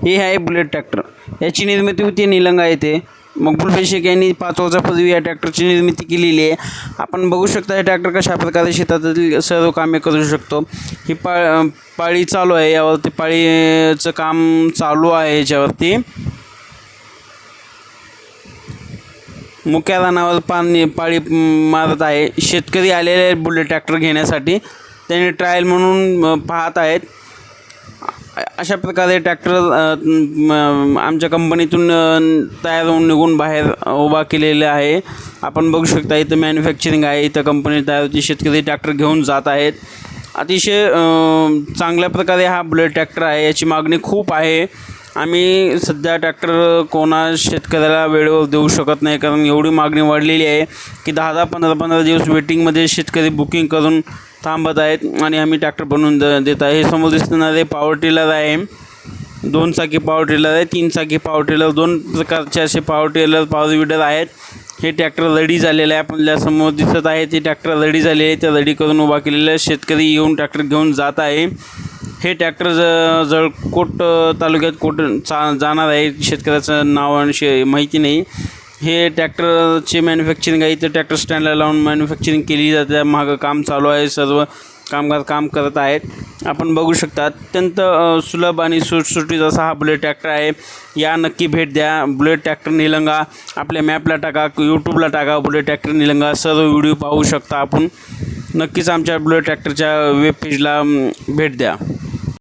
हे आहे bullet tractor. याची निर्मिती होती निलंगा येथे. मकबूल शेख यांनी 5 वर्षापूर्वी या ट्रॅक्टरची निर्मिती केलेली आहे. आपण बघू शकता हे ट्रॅक्टर कशा प्रकारे शेतातील सर्व कामे करू शकतो. ही पाळी चालू आहे, यावरती पाळीचं काम चालू आहे. याच्यावरती मुख्य रानावर पाळी मारत आहे. शेतकरी आलेले आहेत बुलेट ट्रॅक्टर घेण्यासाठी. त्यांनी ट्रायल म्हणून पाहत आहेत. अशा प्रकारे ट्रॅक्टर आमच्या कंपनीतून तयार होऊन निघून बाहेर उभा केलेला आहे. आपण बघू शकता इथं मॅन्युफॅक्चरिंग आहे. इथं कंपनी तयार होती. शेतकरी ट्रॅक्टर घेऊन जात आहेत. अतिशय चांगल्या प्रकारे हा बुलेट ट्रॅक्टर आहे. याची मागणी खूप आहे. आम्ही सध्या ट्रॅक्टर शेतकऱ्याला वेळेवर देऊ शकत नाही, कारण एवढी मागणी वाढलेली आहे की 10-10, 15-15 दिवस वेटिंगमध्ये शेतकरी बुकिंग करून थांबत आहेत आणि आम्ही ट्रॅक्टर बनवून देत आहे. हे समोर दिसणारे पॉवर टिलर आहे. 2 चाकी पॉवर टिलर आहे, 3 चाकी पॉवर टिलर, 2 प्रकारचे असे पॉवर टिलर, पॉवर विडर आहेत. हे ट्रॅक्टर रेडी झालेलं आहे. आपल्याला समोर दिसत आहे ते ट्रॅक्टर रेडी झाले आहे. ते रेडी करून उभा केलेलं आहे. शेतकरी येऊन ट्रॅक्टर घेऊन जात आहे. हे ट्रॅक्टर जळकोट तालुक्यात जाणार आहे. शेतकऱ्याचं नाव आणि माहिती नाही. हे ट्रॅक्टरचे मॅन्युफॅक्चरिंग आहे. इथं ट्रॅक्टर स्टँडला लावून मॅन्युफॅक्चरिंग केली जाते. मागं काम चालू आहे. सर्व कामगार काम करत आहेत. आपण बघू शकता अत्यंत सुलभ आणि सुटसुटीत असा हा बुलेट ट्रॅक्टर आहे. या नक्की भेट द्या. बुलेट ट्रॅक्टर निलंगा आपल्या मॅपला टाका, यूट्यूबला टाका बुलेट ट्रॅक्टर निलंगा. सर्व व्हिडिओ पाहू शकता आपण. नक्कीच आमच्या बुलेट ट्रॅक्टरच्या वेब पेजला भेट द्या.